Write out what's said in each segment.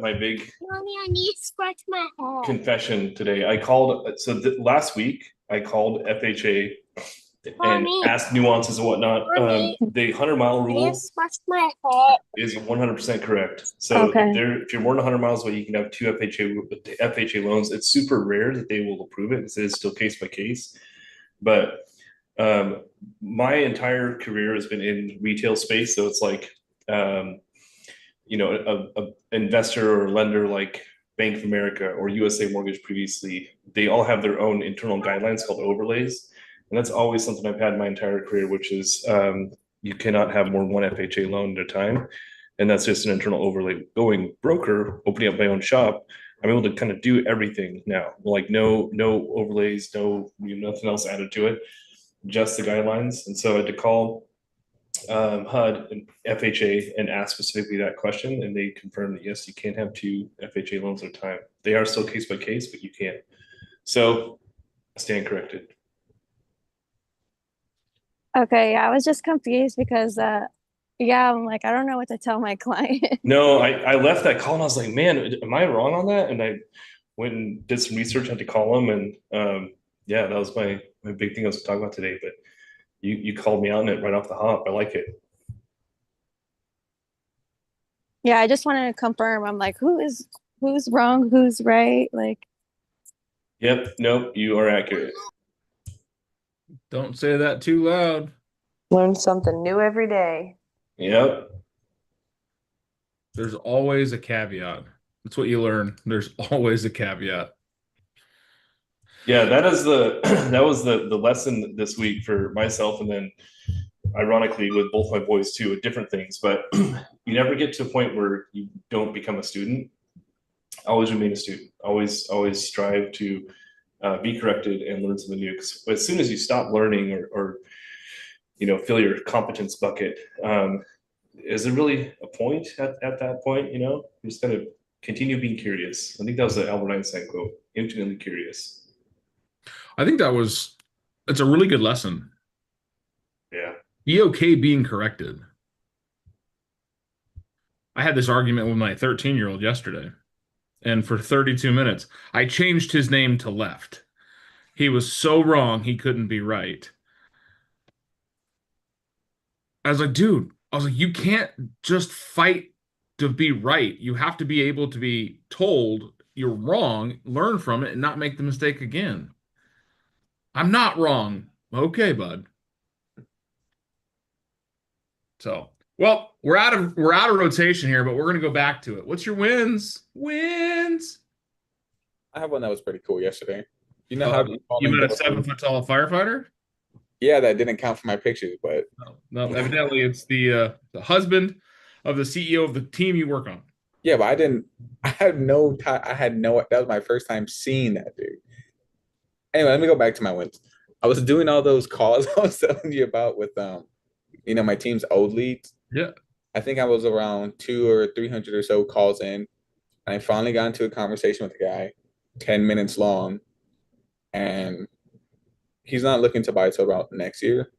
my big Mommy, I need to scratch my head. confession today. I called last week. I called FHA and Mommy. asked nuances and whatnot. Mommy. The 100-mile I need rule to scratch my head. is 100% correct. So Okay. if you're more than 100 miles away, you can have two FHA loans. It's super rare that they will approve it because it is still case by case. But my entire career has been in retail space, so it's like a investor or lender like Bank of America or USA Mortgage previously, they all have their own internal guidelines called overlays. And that's always something I've had my entire career, which is you cannot have more than one FHA loan at a time. And that's just an internal overlay. Going broker, opening up my own shop, I'm able to kind of do everything now. Like no overlays, nothing else added to it, just the guidelines. And so I had to call HUD and FHA and ask specifically that question, and they confirmed that yes, you can't have two FHA loans at a time. They are still case by case, but you can't. So I stand corrected. Okay, I was just confused because I'm like, I don't know what to tell my client. No, I left that call and I was like, man, am I wrong on that? And I went and did some research, had to call them, and yeah, that was my big thing I was talking about today. But you called me out on it right off the hop. I like it. Yeah, I just wanted to confirm. I'm like, who's wrong, who's right? Like, Yep, nope, you are accurate. Don't say that too loud. Learn something new every day. Yep. There's always a caveat. That's what you learn. There's always a caveat. Yeah, that was the lesson this week for myself, and then ironically with both my boys too, with different things. But you never get to a point where you don't become a student. Always remain a student. Always strive to be corrected and learn something new. Because as soon as you stop learning or fill your competence bucket, is there really a point at that point? You're just gonna continue being curious. I think that was the Albert Einstein quote: "Infinitely curious." I think it's a really good lesson. Yeah. Be okay being corrected. I had this argument with my 13-year-old yesterday, and for 32 minutes, I changed his name to Left. He was so wrong, he couldn't be right. I was like, dude, you can't just fight to be right. You have to be able to be told you're wrong, learn from it, and not make the mistake again. I'm not wrong. Okay, bud. So, well, we're out of rotation here, but we're gonna go back to it. What's your wins? Wins. I have one that was pretty cool yesterday. You know how you met a 7-foot tall firefighter? Yeah, that didn't count for my pictures, but no, evidently it's the husband of the CEO of the team you work on. Yeah, but I had no that was my first time seeing that dude. Anyway, let me go back to my wins. I was doing all those calls I was telling you about with my team's old leads. Yeah. I think I was around 200 or 300 or so calls in. And I finally got into a conversation with the guy, 10 minutes long. And he's not looking to buy till about next year.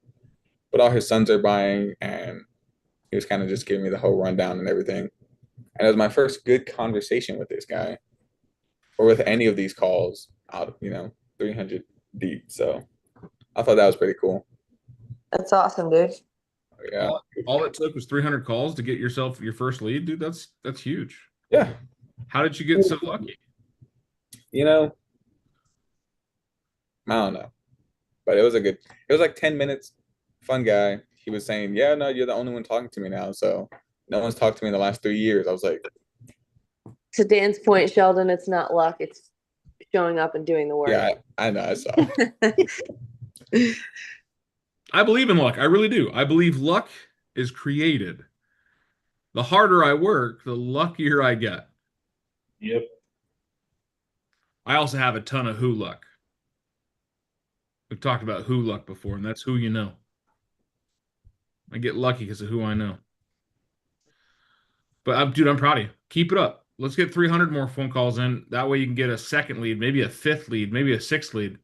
But all his sons are buying, and he was kind of just giving me the whole rundown and everything. And it was my first good conversation with this guy, or with any of these calls out of, 300 deep. So I thought that was pretty cool. That's awesome, dude. Yeah. All it took was 300 calls to get yourself your first lead, dude. That's huge. Yeah. How did you get so lucky? I don't know. But it was like 10 minutes. Fun guy. He was saying, yeah, no, you're the only one talking to me now. So no one's talked to me in the last 3 years. I was like, To Dan's point, Sheldon, it's not luck. It's showing up and doing the work. yeah, I know. I saw. I believe in luck. I really do. I believe luck is created. The harder I work, the luckier I get. Yep. I also have a ton of who luck. We've talked about who luck before, and that's who you know. I get lucky because of who I know. But, dude, I'm proud of you. Keep it up. Let's get 300 more phone calls in. That way you can get a second lead, maybe a fifth lead, maybe a sixth lead.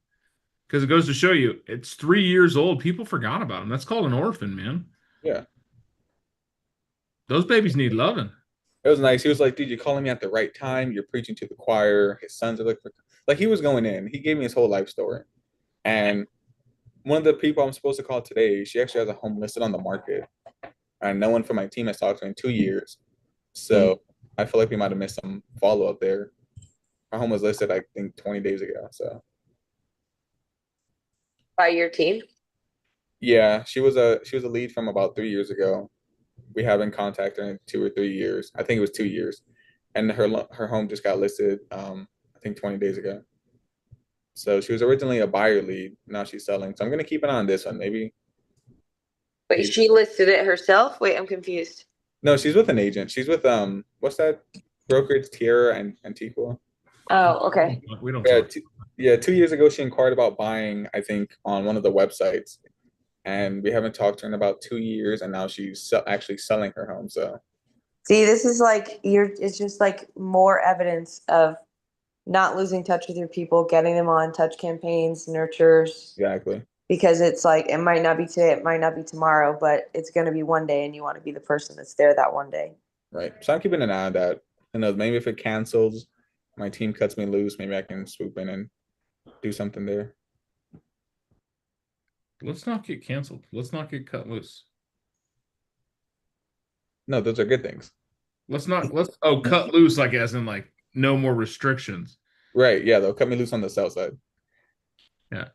Because it goes to show you, it's 3 years old. People forgot about him. That's called an orphan, man. Yeah. Those babies need loving. It was nice. He was like, dude, you're calling me at the right time. You're preaching to the choir. His sons are looking for, like, he was going in. He gave me his whole life story. And one of the people I'm supposed to call today, she actually has a home listed on the market. And no one from my team has talked to her in 2 years. So I feel like we might have missed some follow up there. Our home was listed, I think, 20 days ago. So By your team? yeah, she was a lead from about 3 years ago. We haven't contacted her in 2 or 3 years. I think it was 2 years. And her home just got listed I think 20 days ago. So she was originally a buyer lead. Now she's selling. So I'm gonna keep an eye on this one. Maybe. Wait, she listed it herself? Wait, I'm confused. No, she's with an agent. She's with what's that brokerage, Tierra and Antigua. Oh, okay. We don't Yeah, talk. 2 years ago she inquired about buying, I think, on one of the websites, and we haven't talked to her in about 2 years, and now she's actually selling her home. So See, this is like it's just like more evidence of not losing touch with your people, getting them on touch campaigns, nurtures, exactly. because it's like it might not be today, it might not be tomorrow, but it's going to be one day, and you want to be the person that's there that one day. Right. So I'm keeping an eye on that. You know, maybe if it cancels, my team cuts me loose, maybe I can swoop in and do something there. Let's not get canceled. Let's not get cut loose. No, those are good things. Let's cut loose, like as in like no more restrictions. Right. Yeah, they'll cut me loose on the sell side. Yeah.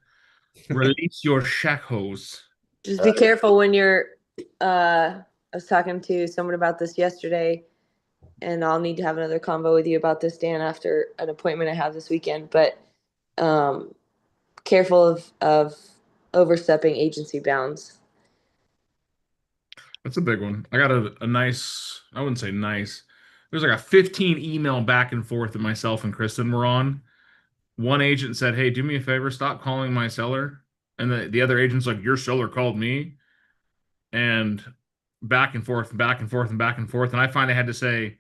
Release your shackles. Just be careful when you're I was talking to someone about this yesterday, and I'll need to have another convo with you about this, Dan, after an appointment I have this weekend, but careful of overstepping agency bounds. That's a big one. I got a nice, I wouldn't say nice. There's like a 15 email back and forth that myself and Kristen were on. One agent said, hey, do me a favor, stop calling my seller. And the other agent's like, your seller called me. And back and forth and back and forth and back and forth. And I finally had to say,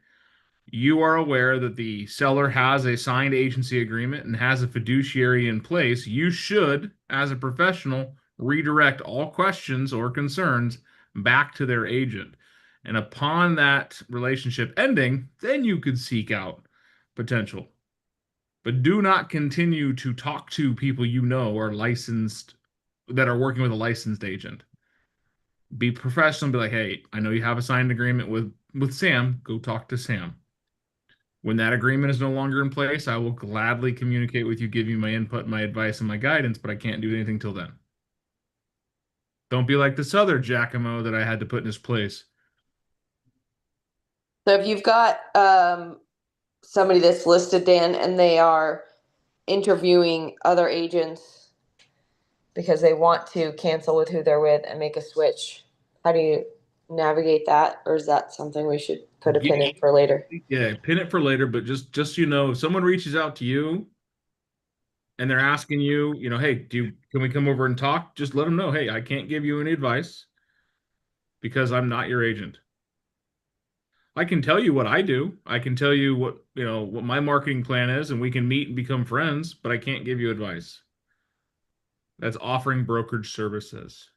you are aware that the seller has a signed agency agreement and has a fiduciary in place. You should, as a professional, redirect all questions or concerns back to their agent. And upon that relationship ending, then you could seek out potential. But do not continue to talk to people you know are licensed, that are working with a licensed agent. Be professional and be like, hey, I know you have a signed agreement with Sam. Go talk to Sam. When that agreement is no longer in place, I will gladly communicate with you, give you my input, my advice, and my guidance, but I can't do anything till then. Don't be like this other Giacomo that I had to put in his place. So if you've got somebody that's listed, Dan, and they are interviewing other agents because they want to cancel with who they're with and make a switch, how do you navigate that? Or is that something we should put a pin in for later? Yeah, pin it for later, but just you know, if someone reaches out to you and they're asking you, you know, hey, can we come over and talk? Just let them know, hey, I can't give you any advice because I'm not your agent. I can tell you what I do. I can tell you what my marketing plan is, and we can meet and become friends, but I can't give you advice. That's offering brokerage services.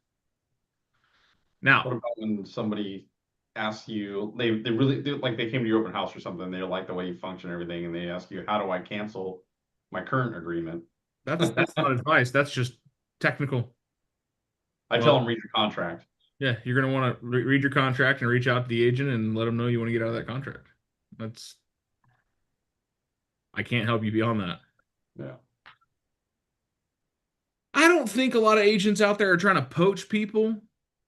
Now, what about when somebody asks you, they like they came to your open house or something, they like the way you function and everything, and they ask you, how do I cancel my current agreement? That's not advice. That's just technical. I tell them read your contract. Yeah, you're going to want to read your contract and reach out to the agent and let them know you want to get out of that contract. I can't help you beyond that. Yeah. I don't think a lot of agents out there are trying to poach people,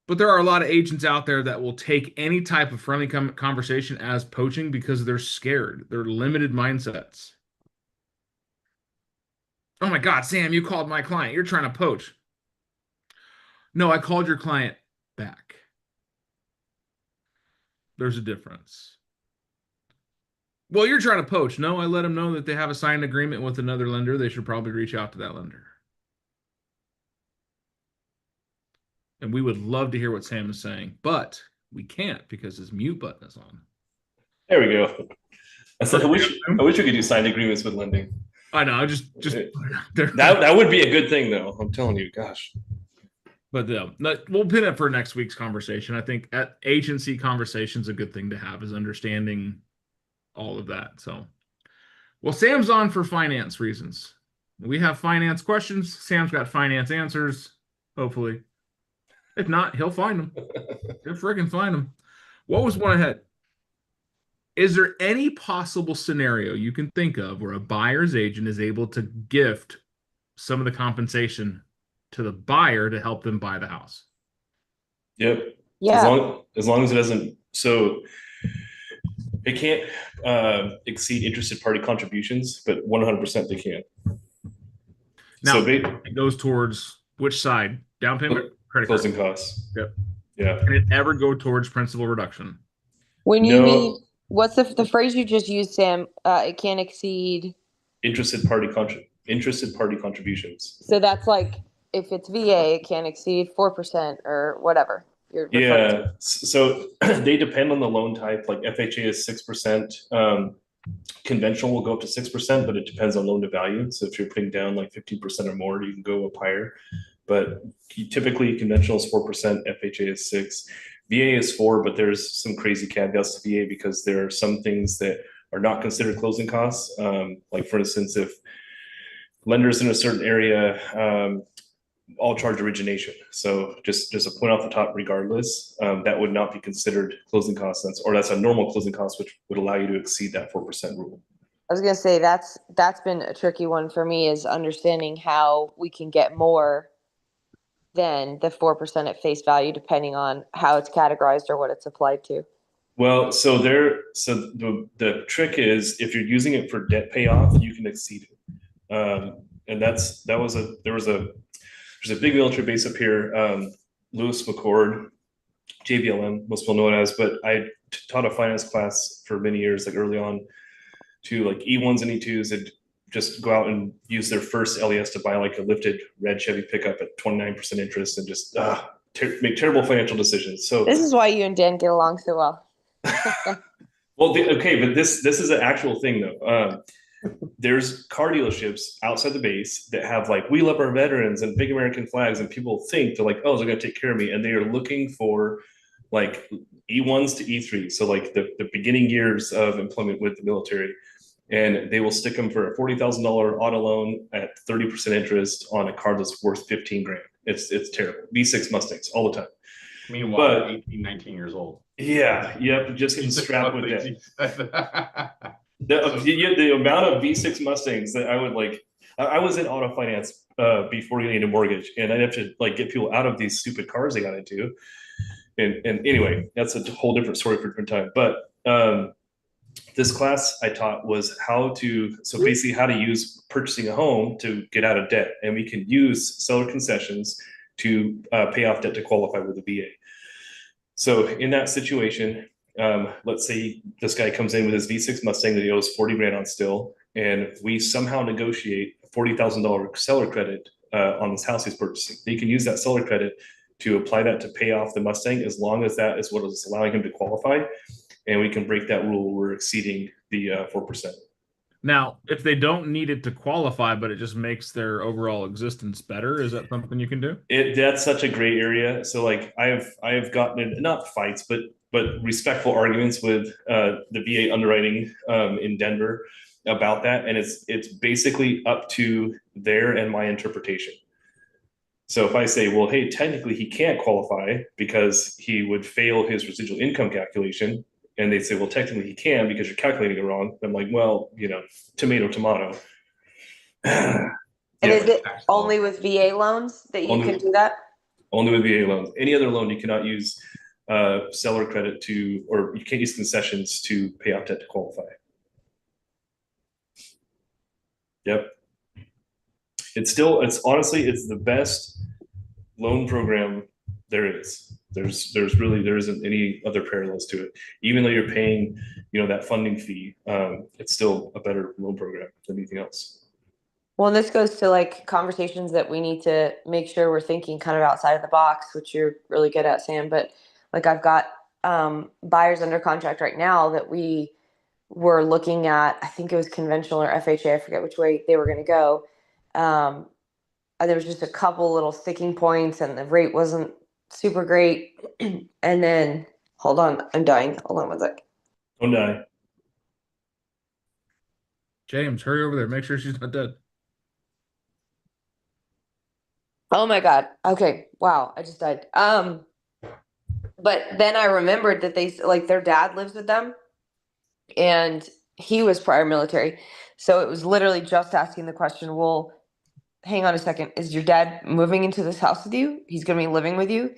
but there are a lot of agents out there that will take any type of friendly conversation as poaching because they're scared. They're limited mindsets. Oh my God, Sam, you called my client. You're trying to poach. No, I called your client back. There's a difference. Well, you're trying to poach. No, I let them know that they have a signed agreement with another lender. They should probably reach out to that lender. And we would love to hear what Sam is saying, but we can't because his mute button is on. There we go. I wish we could do signed agreements with lending. I know, just that would be a good thing, though. I'm telling you, gosh. But we'll pin it for next week's conversation. I think agency conversation is a good thing to have, is understanding all of that. So, well, Sam's on for finance reasons. We have finance questions. Sam's got finance answers, hopefully. If not, he'll find them. He'll freaking find them. What was one ahead? Is there any possible scenario you can think of where a buyer's agent is able to gift some of the compensation to the buyer to help them buy the house? Yep. As Yeah. long as it doesn't, so it can't exceed interested party contributions, but 100% they can. Now, So it goes towards which side? Down payment? Credit card. closing costs. Yep. Yeah. Can it ever go towards principal reduction? When you No. mean, what's the phrase you just used, Sam? It can't exceed. Interested party contributions. So that's like if it's VA, it can't exceed 4% or whatever. You're referring to. Yeah. So they depend on the loan type. Like FHA is 6%. Conventional will go up to 6%, but it depends on loan to value. So if you're putting down like 15% or more, you can go up higher. But typically conventional is 4%, FHA is 6%. VA is 4%, but there's some crazy caveats to VA because there are some things that are not considered closing costs. Like for instance, if lenders in a certain area all charge origination. So just a point off the top, regardless, that would not be considered closing costs, or that's a normal closing cost, which would allow you to exceed that 4% rule. I was gonna say that's been a tricky one for me, is understanding how we can get more than the 4% at face value, depending on how it's categorized or what it's applied to. Well, so the trick is if you're using it for debt payoff, you can exceed it. And there's a big military base up here, Lewis McChord, JBLM, most people know it as, but I taught a finance class for many years, like early on, to like E1s and E2s that just go out and use their first LES to buy like a lifted red Chevy pickup at 29% interest and just make terrible financial decisions. So This is why you and Dan get along so well. well, okay, but this is an actual thing though. There's car dealerships outside the base that have like "We love our veterans" and big American flags, and people think they're like, "Oh, they're going to take care of me," and they are looking for like E1s to E3, so like the beginning years of employment with the military, and they will stick them for a $40,000 auto loan at 30% interest on a car that's worth 15 grand. It's terrible. V6 Mustangs all the time. Meanwhile, But- 18, 19 years old. Yeah, yep, just getting strapped with debt. that. The amount of V6 Mustangs that I would like, I was in auto finance before getting into mortgage, and I'd have to like get people out of these stupid cars they got into. And anyway, that's a whole different story for a different time. But this class I taught was how to use purchasing a home to get out of debt. And we can use seller concessions to pay off debt to qualify with the VA. So in that situation, let's say this guy comes in with his V6 Mustang that he owes 40 grand on still, and we somehow negotiate a $40,000 seller credit on this house he's purchasing. He can use that seller credit to apply that to pay off the Mustang, as long as that is what is allowing him to qualify. And we can break that rule. We're exceeding the 4%. Now, if they don't need it to qualify, but it just makes their overall existence better, is that something you can do? That's such a gray area. So like I have gotten in, not fights, but respectful arguments with the VA underwriting in Denver about that, and it's basically up to their and my interpretation. So if I say, well, hey, technically he can't qualify because he would fail his residual income calculation, and they say, well, technically he can because you're calculating it wrong. I'm like, well, tomato, tomato. And is it only with VA loans that you can do that? Only with VA loans. Any other loan, you cannot use seller credit or you can't use concessions to pay off debt to qualify. Yep. It's honestly, it's the best loan program there is. There isn't any other parallels to it. Even though you're paying, that funding fee, it's still a better loan program than anything else. Well, and this goes to like conversations that we need to make sure we're thinking kind of outside of the box, which you're really good at, Sam. But like I've got buyers under contract right now that we were looking at. I think it was conventional or FHA. I forget which way they were going to go. And there was just a couple little sticking points, and the rate wasn't super great. And then, hold on, I'm dying. Hold on one sec. Don't die. James, hurry over there. Make sure she's not dead. Oh my God. Okay. Wow. I just died. But then I remembered that like their dad lives with them and he was prior military. So it was literally just asking the question, well, hang on a second. Is your dad moving into this house with you? He's going to be living with you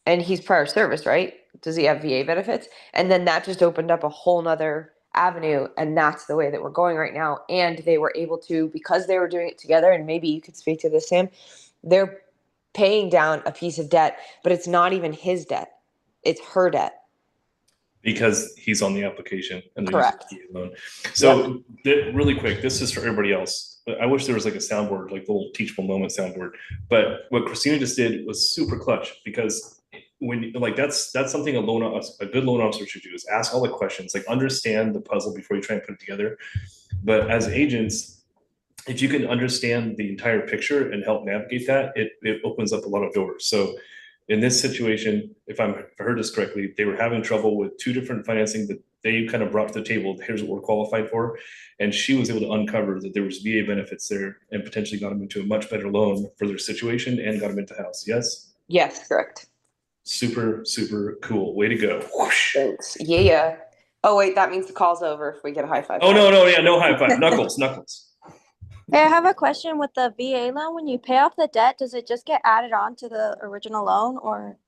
and he's prior service, right? Does he have VA benefits? And then that just opened up a whole nother avenue. And that's the way that we're going right now. And they were able to, because they were doing it together, and maybe you could speak to this, Sam, they're paying down a piece of debt, but it's not even his debt. It's her debt. Because he's on the application and they're Correct. using the loan. So really quick, this is for everybody else. I wish there was like a soundboard, like the little teachable moment soundboard. But what Christina just did was super clutch, because when like that's something a good loan officer should do, is ask all the questions, like understand the puzzle before you try and put it together. But as agents, if you can understand the entire picture and help navigate that, it opens up a lot of doors. So in this situation, if I heard this correctly, they were having trouble with two different financing that they kind of brought to the table. Here's what we're qualified for. And she was able to uncover that there was VA benefits there and potentially got them into a much better loan for their situation and got them into house. Yes? Yes, correct. Super, super cool. Way to go. Whoosh. Thanks. Yeah. Oh, wait, that means the call's over if we get a high five. Oh, no, yeah, no high five. Knuckles. Hey, I have a question with the VA loan. When you pay off the debt, does it just get added on to the original loan, or?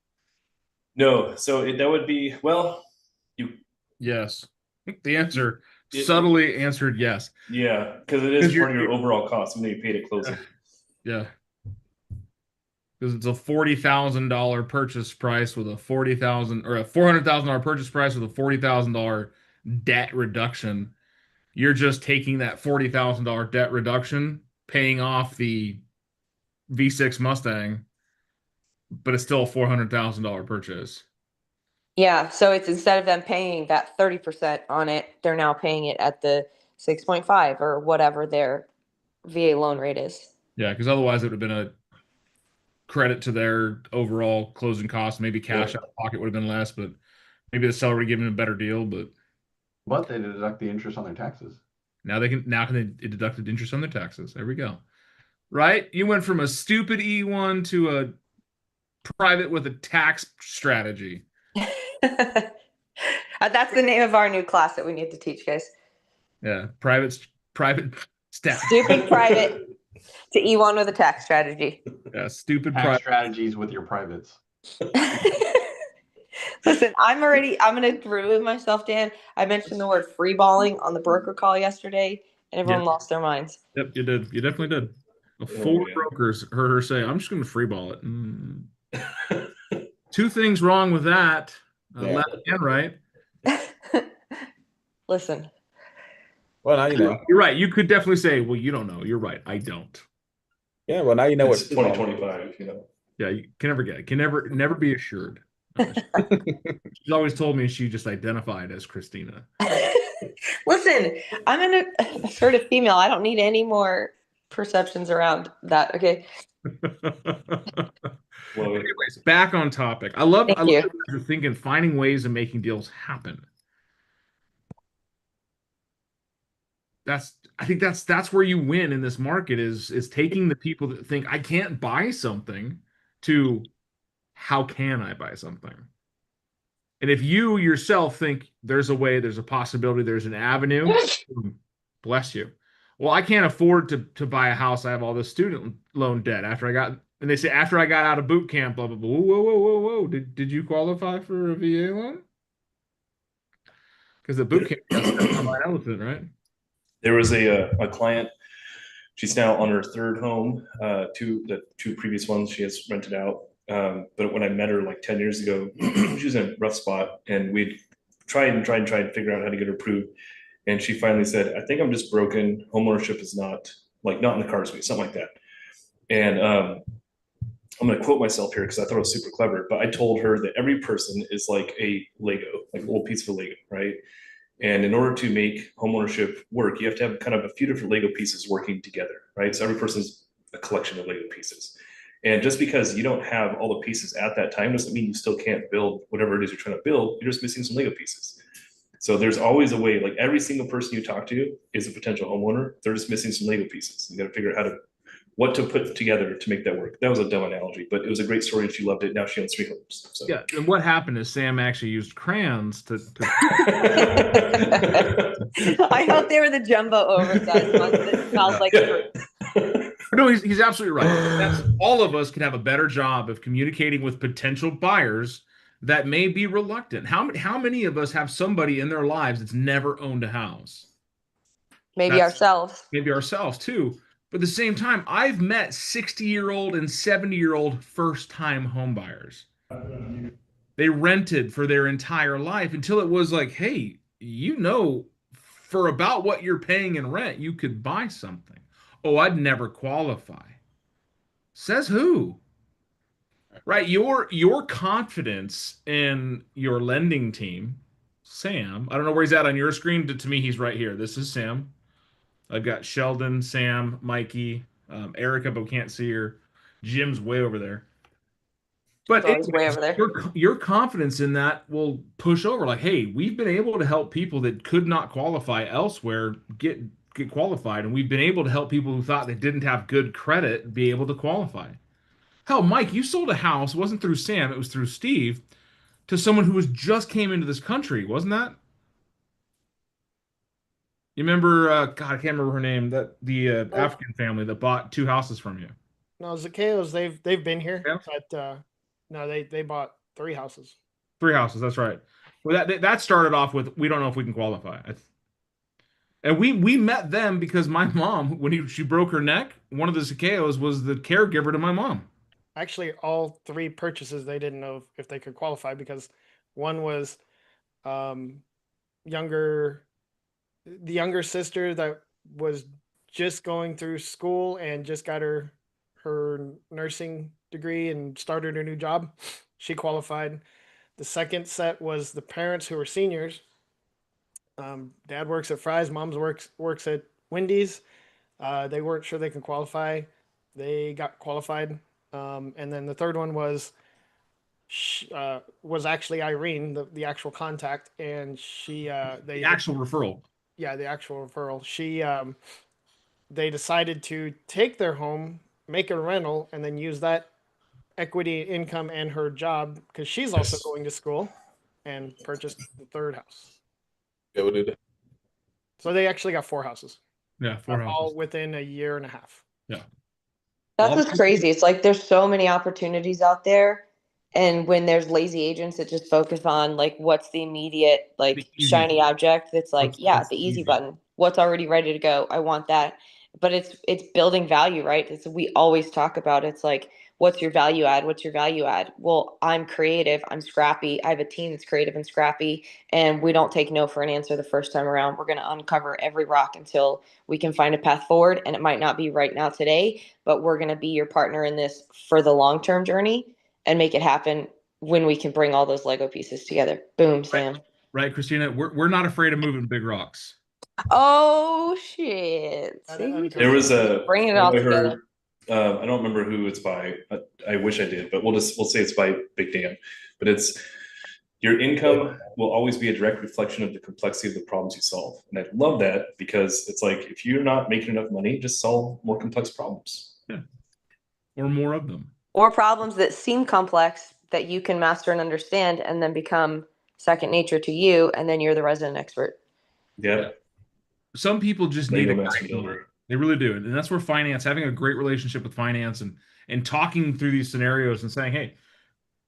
No, so that would be, well, Yes. The answer subtly answered yes. yeah, because it is part of your overall cost when you paid at closing. Yeah. Because it's a $40,000 purchase price with a $40,000 or a $400,000 purchase price with a $40,000 debt reduction. You're just taking that $40,000 debt reduction, paying off the V6 Mustang, but it's still a $400,000 purchase. Yeah, so it's instead of them paying that 30% on it, they're now paying it at the 6.5 or whatever their VA loan rate is. Yeah, because otherwise it would have been a credit to their overall closing costs. Maybe cash out of pocket would have been less, but maybe the seller would give them a better deal. But they deduct the interest on their taxes. now they deduct the interest on their taxes. There we go. Right? You went from a stupid E1 to a private with a tax strategy. That's the name of our new class that we need to teach, guys. Yeah, private staff. Stupid private to E1 with a tax strategy. Yeah, stupid Tax private strategies with your privates. Listen, I'm going to remove myself, Dan. I mentioned the word free balling on the broker call yesterday, and everyone lost their minds. Yep, you did. You definitely did. Four brokers heard her say, "I'm just going to free ball it." Two things wrong with that. Left and right. Listen. Well, now you know. You're right. You could definitely say, "Well, you don't know." You're right. I don't. Yeah, well, now you know It's what 2025, you know. Yeah, you can never get it. Can never be assured. She's always told me she just identified as Christina. Listen, I'm an assertive female. I don't need any more perceptions around that. Okay. Well, Anyways, back on topic. I love Thank you. that you're thinking finding ways of making deals happen. I think that's where you win in this market is taking the people that think I can't buy something to how can I buy something? And if you yourself think there's a way, there's a possibility, there's an avenue, bless you. Well, I can't afford to buy a house. I have all this student loan debt and they say after I got out of boot camp, blah blah blah. Whoa. Did you qualify for a VA loan? Because the boot camp that's an elephant, right? there was a client. She's now on her third home. The two previous ones she has rented out. But when I met her like 10 years ago, she was in a rough spot, and we'd tried to figure out how to get her approved. And she finally said, "I think I'm just broken. Homeownership is not in the cards for me," something like that. And I'm going to quote myself here because I thought it was super clever. But I told her that every person is like a Lego, like a little piece of a Lego, right? And in order to make homeownership work, you have to have kind of a few different Lego pieces working together, right? So every person's a collection of Lego pieces. And just because you don't have all the pieces at that time doesn't mean you still can't build whatever it is you're trying to build. You're just missing some Lego pieces. So there's always a way, like every single person you talk to is a potential homeowner. They're just missing some Lego pieces. You got to figure out what to put together to make that work. That was a dumb analogy, but it was a great story and she loved it. Now she owns 3 homes. So. Yeah, and what happened is Sam actually used crayons to I hope they were the jumbo oversized ones that smelled like fruit. No, he's absolutely right. That's all of us can have a better job of communicating with potential buyers that may be reluctant. How many of us have somebody in their lives that's never owned a house? Maybe ourselves. Maybe ourselves too. But at the same time, I've met 60-year-old and 70-year-old first-time home buyers. They rented for their entire life until it was like, hey, for about what you're paying in rent, you could buy something. Oh, I'd never qualify. Says who? Right? Your confidence in your lending team, Sam. I don't know where he's at on your screen. To me, he's right here. This is Sam. I've got Sheldon, Sam, Mikey, Erica, but we can't see her. Jim's way over there. But It's always way over there. your confidence in that will push over. Like, hey, we've been able to help people that could not qualify elsewhere get qualified, and we've been able to help people who thought they didn't have good credit be able to qualify. Hell, Mike, you sold a house. It wasn't through Sam. It was through Steve to someone who just came into this country. Wasn't that? You remember, God, I can't remember her name, that the African family that bought 2 houses from you. No, Zacchaeus, they've been here, Yeah. but no, they bought 3 houses. 3 houses, that's right. Well, that started off with, we don't know if we can qualify. And we met them because my mom, when she broke her neck, one of the Zacchaeus was the caregiver to my mom. Actually, all 3 purchases, they didn't know if they could qualify because one was the younger sister that was just going through school and just got her nursing degree and started her new job. She qualified. The second set was the parents who were seniors. Dad works at Fry's, mom's works at Wendy's. They weren't sure they can qualify. They got qualified. And then the third one was actually Irene, the actual contact, and the actual referral. Yeah, the actual referral. They decided to take their home, make a rental, and then use that equity income and her job because she's also going to school, and purchased the 3rd house. So they actually got 4 houses. Yeah, 4 houses. All within a year and a half. Yeah. That's what's crazy. It's like there's so many opportunities out there. And when there's lazy agents that just focus on like what's the immediate, like shiny object, that's like, yeah, the easy button. What's already ready to go? I want that. But it's building value, right? We always talk about it's like, what's your value add? What's your value add? Well, I'm creative. I'm scrappy. I have a team that's creative and scrappy, and we don't take no for an answer the first time around. We're going to uncover every rock until we can find a path forward. And it might not be right now today, but we're going to be your partner in this for the long-term journey and make it happen when we can bring all those Lego pieces together. Boom, Sam. Right, Christina. We're not afraid of moving big rocks. Oh shit! See? There was bring it all together. I don't remember who it's by. I wish I did, but we'll say it's by Big Dan. But it's your income will always be a direct reflection of the complexity of the problems you solve. And I love that because it's like if you're not making enough money, just solve more complex problems. Yeah. Or more of them. Or problems that seem complex that you can master and understand and then become second nature to you, and then you're the resident expert. Yeah. Some people just need a master guide. builder. They really do. And that's where finance, having a great relationship with finance and talking through these scenarios and saying, hey,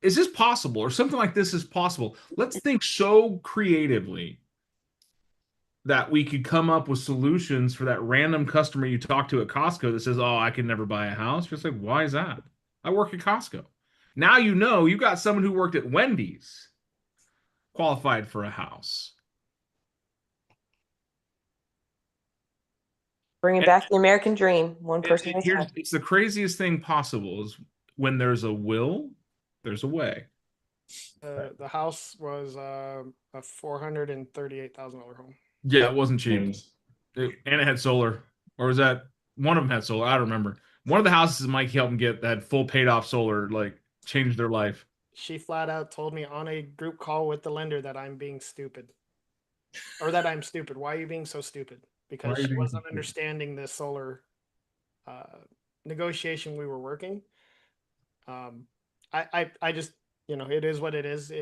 is this possible? Or something like this is possible. Let's think so creatively that we could come up with solutions for that random customer you talk to at Costco that says, oh, I can never buy a house. You're just like, why is that? I work at Costco. Now you know you got someone who worked at Wendy's qualified for a house. Bringing back the American dream, one person. It's the craziest thing possible is when there's a will, there's a way. The house was a $438,000 home. Yeah, it wasn't cheap. And it had solar. Or was that one of them had solar? I don't remember. One of the houses Mike helped him get that full paid off solar, like changed their life. She flat out told me on a group call with the lender that I'm being stupid. or that I'm stupid. Why are you being so stupid? Because are you she being so wasn't stupid? understanding the solar negotiation we were working. I just, it is what it is.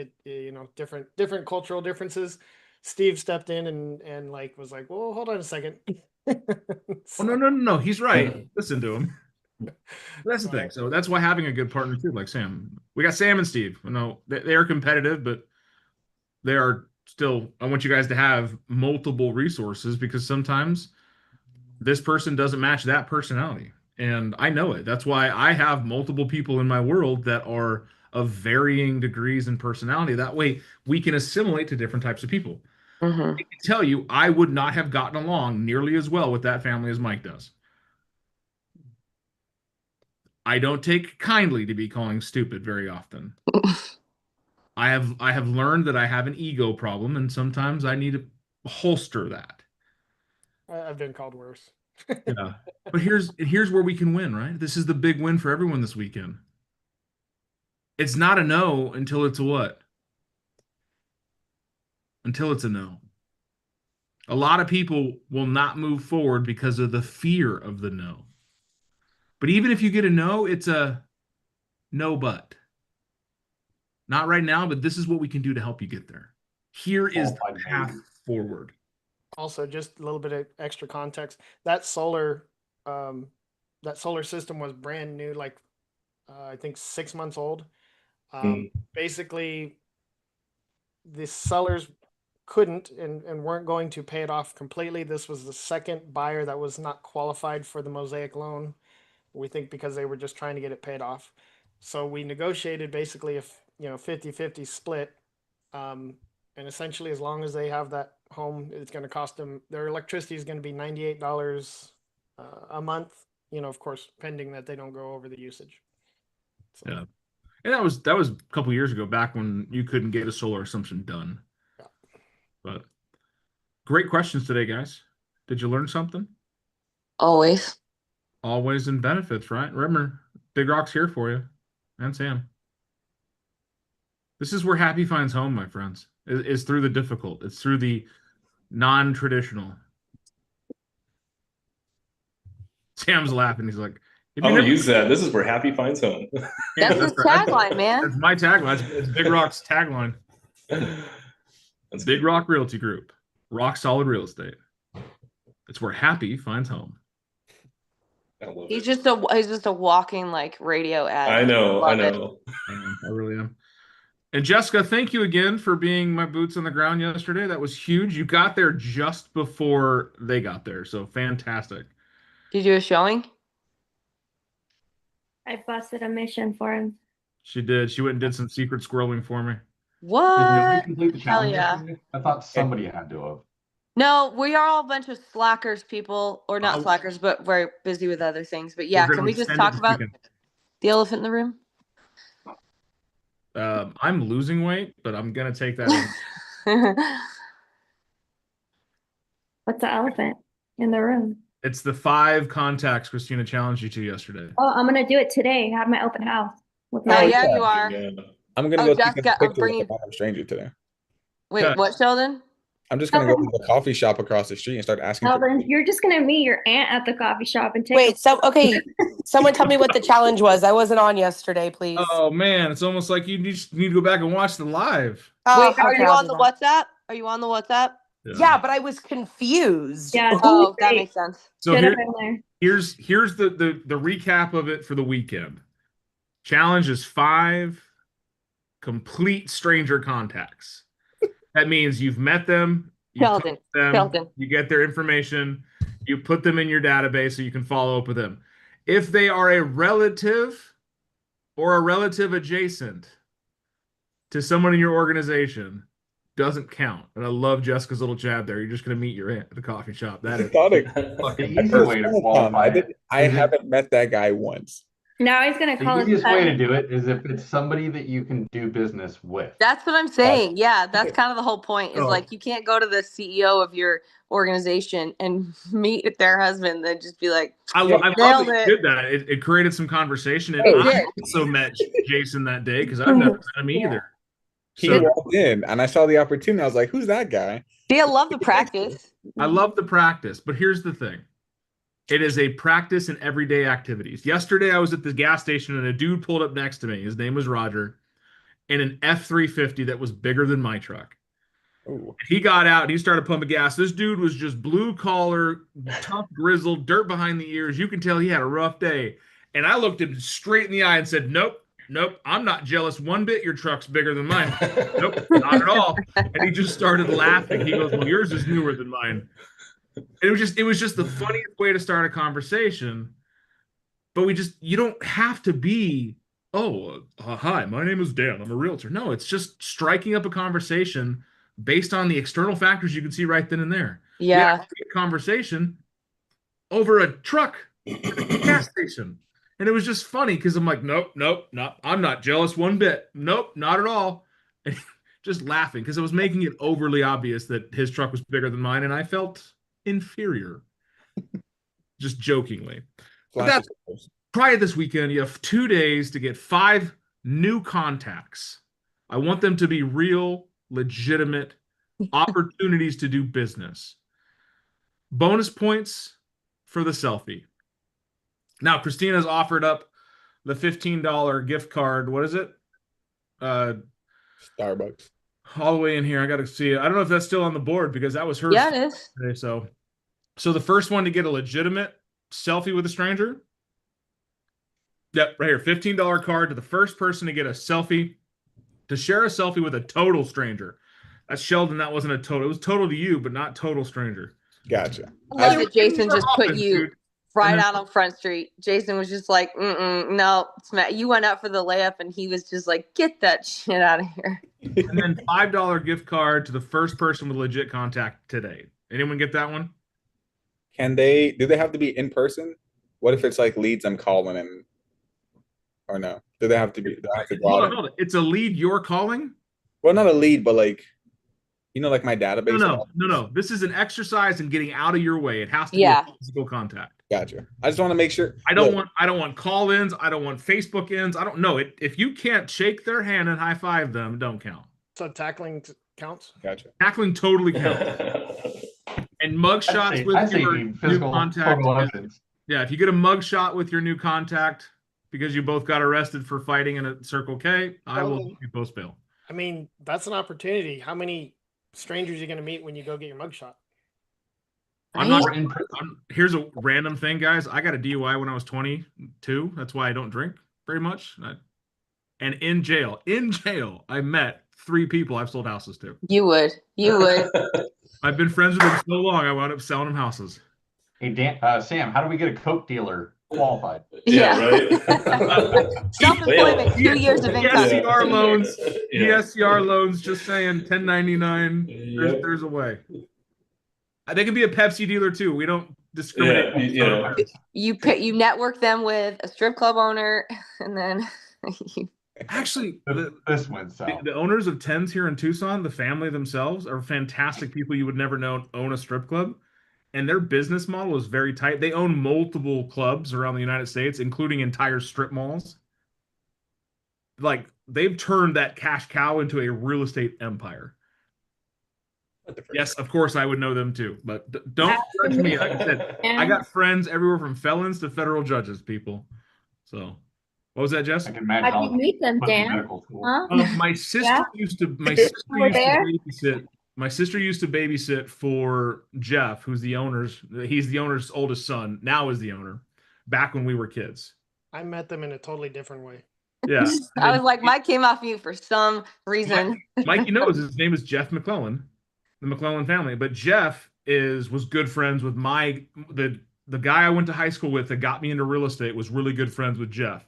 Different cultural differences. Steve stepped in and like was like, well, hold on a second. Oh, no. He's right. Listen to him. That's the So- thing. So that's why having a good partner too, like Sam. We got Sam and Steve. They are competitive, but they are still. I want you guys to have multiple resources because sometimes this person doesn't match that personality, and I know it. That's why I have multiple people in my world that are of varying degrees in personality. That way, we can assimilate to different types of people. Mhm. I can tell you, I would not have gotten along nearly as well with that family as Mike does. I don't take kindly to be calling stupid very often. I have learned that I have an ego problem, and sometimes I need to holster that. I've been called worse. Yeah. But here's where we can win, right? This is the big win for everyone this weekend. It's not a no until it's a what? Until it's a no. A lot of people will not move forward because of the fear of the no. But even if you get a no, it's a no but. Not right now, but this is what we can do to help you get there. Here is the Qualified path maybe. forward. Also, just a little bit of extra context. That solar system was brand new, like I think 6 months old. Basically, the sellers couldn't and weren't going to pay it off completely. This was the second buyer that was not qualified for the Mosaic loan. We think because they were just trying to get it paid off. So we negotiated basically a 50-50 split. And essentially, as long as they have that home, it's going to cost them, their electricity is going to be $98 a month. Of course, pending that they don't go over the usage. So, Yeah. And that was a couple years ago, back when you couldn't get a solar assumption done. Yeah. But great questions today, guys. Did you learn something? Always. Always in benefits, right? Remember, Big Rock's here for you. And Sam. This is where happy finds home, my friends. It's through the difficult. It's through the non-traditional. Sam's laughing. He's like, I'm gonna use that. This is where happy finds home. That's his tagline, man. That's my tagline. It's Big Rock's tagline. That's Big Rock Realty Group. Rock solid real estate. It's where happy finds home. I love He's it. just a walking like radio ad. I know. Love it. I really am. And Jessica, thank you again for being my boots on the ground yesterday. That was huge. You got there just before they got there, so fantastic. Did you do a showing? I busted a mission for him. She did. She went and did some secret squirreling for me. Did What? nobody complete the Hell challenge yeah. yesterday? I thought somebody had to have. No, we are all a bunch of slackers people, or not Oh. slackers, but very busy with other things. But yeah, We're can gonna we just extend talk it this about weekend. the elephant in the room? I'm losing weight, but I'm gonna take that in. What's the elephant in the room? It's the 5 contacts Christina challenged you to yesterday. Oh, I'm gonna do it today. Have my open house. With Oh, my yeah, you are. Yeah. I'm gonna Oh, go take Jessica, a I'm picture with bringing- a random stranger today. Wait, Okay. what, Sheldon? I'm just gonna go to the coffee shop across the street and start asking. for- Sheldon, you're just gonna meet your aunt at the coffee shop and take. Wait, okay. Someone tell me what the challenge was. I wasn't on yesterday, please. Oh man, it's almost like you just need to go back and watch the live. Oh, Wait, are okay, you I'll on do the that. WhatsApp? Are you on the WhatsApp? Yeah, but I was confused. Yeah. Oh, that Great. makes sense. So Should have here, been there. here's the recap of it for the weekend. Challenge is 5 complete stranger contacts. That means you've met them, you Sheldon, you get their information, you put them in your database so you can follow up with them. If they are a relative or a relative adjacent to someone in your organization, doesn't count. And I love Jessica's little jab there. You're just going to meet your aunt at the coffee shop. That I is thought it. The I easy way to qualify it. I is it- haven't met that guy once. Now he's gonna call The his easiest way to cousin. do it is if it's somebody that you can do business with. That's what I'm saying. Yeah, that's kind of the whole point. Is Oh. like you can't go to the CEO of your organization and meet their husband, then just be like, I Nailed love that it. you did that. It created some conversation. And It I did. also met Jason that day because I've never met him Yeah. either. He So walked in and I saw the opportunity. I was like, who's that guy? See, I love the practice. I love the practice, but here's the thing. It is a practice in everyday activities. Yesterday, I was at the gas station and a dude pulled up next to me. His name was Roger, in an F-350 that was bigger than my truck. Ooh. He got out and he started pumping gas. This dude was just blue collar, tough, grizzled, dirt behind the ears. You can tell he had a rough day. And I looked him straight in the eye and said, nope, I'm not jealous one bit. Your truck's bigger than mine. Nope, not at all. And he just started laughing. He goes, well, yours is newer than mine. And it was just the funniest way to start a conversation. But you don't have to be, hi, my name is Dan. I'm a realtor. No, it's just striking up a conversation based on the external factors you can see right then and there. We had Yeah. a great conversation over a truck at a gas station. And it was just funny because I'm like, nope, I'm not jealous one bit. Nope, not at all. And just laughing because it was making it overly obvious that his truck was bigger than mine, and I felt inferior. Just jokingly. But that's try it this weekend. You have 2 days to get 5 new contacts. I want them to be real, legitimate opportunities to do business. Bonus points for the selfie. Now, Christina's offered up the $15 gift card. What is it? Starbucks. All the way in here. I got to see it. I don't know if that's still on the board because that was hers. Yeah, it is. Today, so the first one to get a legitimate selfie with a stranger. Yep, right here. $15 card to the first person to get a selfie, to share a selfie with a total stranger. That's Sheldon. That wasn't a total. It was total to you, but not total stranger. Gotcha. I love that Jason just put Office, you dude. right And then- out on Front Street. Jason was just like, no, you went out for the layup, and he was just like, get that shit out of here. And then $5 gift card to the first person with legit contact today. Anyone get that one? Do they have to be in person? What if it's like leads I'm calling and or no? Do they have to be? Do I have to go Hold out on, and- hold on. It's a lead you're calling? Well, not a lead, but like, like my database. No. This is an exercise in getting out of your way. It has to Yeah. be a physical contact. Gotcha. I just want to make sure. I don't want call-ins. I don't want Facebook ins. I don't know it. If you can't shake their hand and high five them, don't count. So tackling counts. Gotcha. Tackling totally counts. And mug shots with your new contact. Yeah, if you get a mug shot with your new contact because you both got arrested for fighting in a Circle K, I will help you post bail. I mean, that's an opportunity. How many strangers are you going to meet when you go get your mugshot? Here's a random thing, guys. I got a DUI when I was 22. That's why I don't drink very much. And in jail, I met 3 people I've sold houses to. You would. I've been friends with them so long, I wound up selling them houses. Hey, Dan, Sam, how do we get a Coke dealer qualified? Yeah. right. Self-employment, 2 years of income. ESCR loans. Yeah. ESCR loans, just saying, 1099. Yep. There's a way. They can be a Pepsi dealer too. We don't discriminate. Yeah. You network them with a strip club owner, and then Actually, This went south. the owners of Tens here in Tucson, the family themselves, are fantastic people you would never know own a strip club. And their business model is very tight. They own multiple clubs around the United States, including entire strip malls. Like, they've turned that cash cow into a real estate empire. Yes, of course, I would know them too. But don't judge me. Like I said, I got friends everywhere from felons to federal judges, people. So, what was that, Jess? I can imagine. How'd you meet them, put in Dan? medical school. Huh? My sister Yeah. used to were there? babysit. My sister used to babysit for Jeff, who's the owner's. He's the owner's oldest son. Now is the owner. Back when we were kids. I met them in a totally different way. Yeah. I was like, Mike came off mute for some reason. Mikey knows his name is Jeff McClellan, the McClellan family. But Jeff was good friends with the guy I went to high school with that got me into real estate was really good friends with Jeff.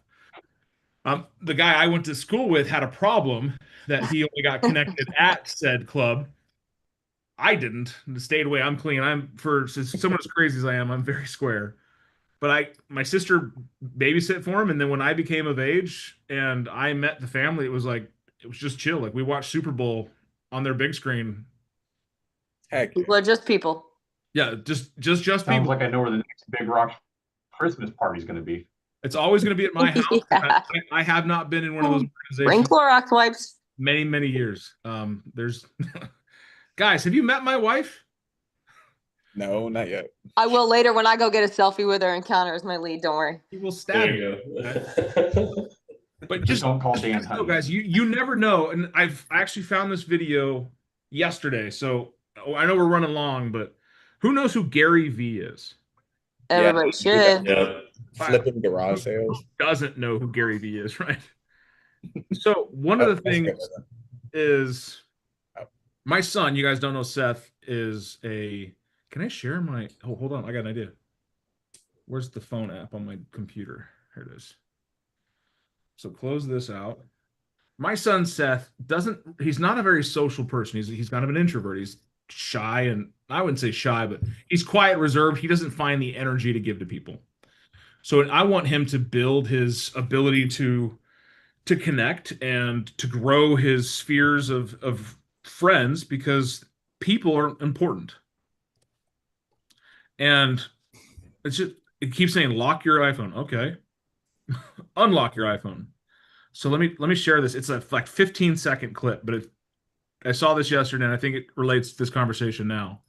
The guy I went to school with had a problem that he only got connected at said club. I didn't. Stayed away. I'm clean. For someone as crazy as I am, I'm very square. But my sister babysit for him, and then when I became of age and I met the family, it was just chill. Like, we watched Super Bowl on their big screen. Heck. Well, just people. Yeah, just Sounds people. like I know where the next Big Rock Christmas party is going to be. It's always going to be at my house. Yeah. I have not been in one of those Bring organizations. Clorox wipes. many, many years. There's guys, have you met my wife? No, not yet. I will later when I go get a selfie with her and count her as my lead. Don't worry. He will stab There you. you go. But Just just don't call Dan know, honey. guys, you never know. And I actually found this video yesterday, so I know we're running long, but who knows who Gary V is? Everybody should. Yeah. Flipping garage sales. Doesn't know who Gary V is, right? So one of the things is my son, you guys don't know Seth, is a, can I share my, oh, hold on, I got an idea. Where's the phone app on my computer? Here it is. So close this out. My son Seth he's not a very social person. He's kind of an introvert. He's shy, and I wouldn't say shy, but he's quiet, reserved. He doesn't find the energy to give to people. So I want him to build his ability to connect and to grow his spheres of friends, because people are important. And it's just, it keeps saying lock your iPhone. Okay. Unlock your iPhone. So let me share this. It's a like 15-second clip, but I saw this yesterday and I think it relates to this conversation now.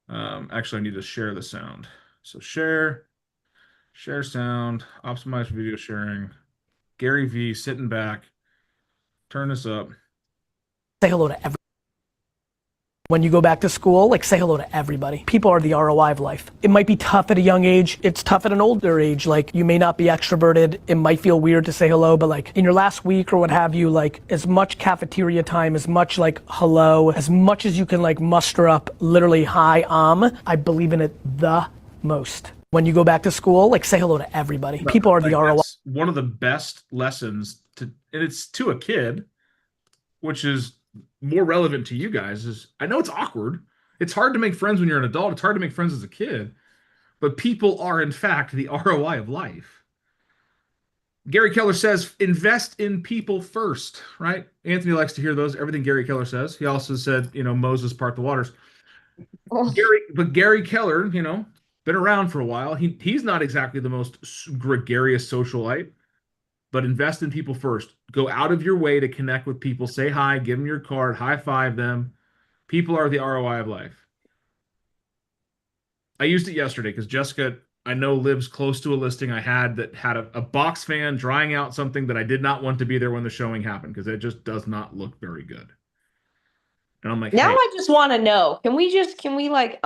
Actually, I need to share the sound. So share sound, optimize for video sharing. Gary V sitting back. Turn this up. Say hello to everyone. When you go back to school, like say hello to everybody. People are the ROI of life. It might be tough at a young age. It's tough at an older age. Like you may not be extroverted. It might feel weird to say hello, but like in your last week or what have you, like as much cafeteria time, as much like hello, as much as you can like muster up literally hi, I believe in it the most. When you go back to school, like say hello to everybody. People are the ROI. That's one of the best lessons and it's to a kid, which is more relevant to you guys. Is I know it's awkward. It's hard to make friends when you're an adult. It's hard to make friends as a kid, but people are in fact the ROI of life. Gary Keller says, invest in people first, right? Anthony likes to hear those, everything Gary Keller says. He also said, Moses part the waters. Gary Keller, been around for a while. He's not exactly the most gregarious socialite, but invest in people first. Go out of your way to connect with people. Say hi, give them your card, high five them. People are the ROI of life. I used it yesterday because Jessica, I know, lives close to a listing I had that had a box fan drying out something that I did not want to be there when the showing happened because it just does not look very good. And I'm like, Now hey, I just want to know. Can we like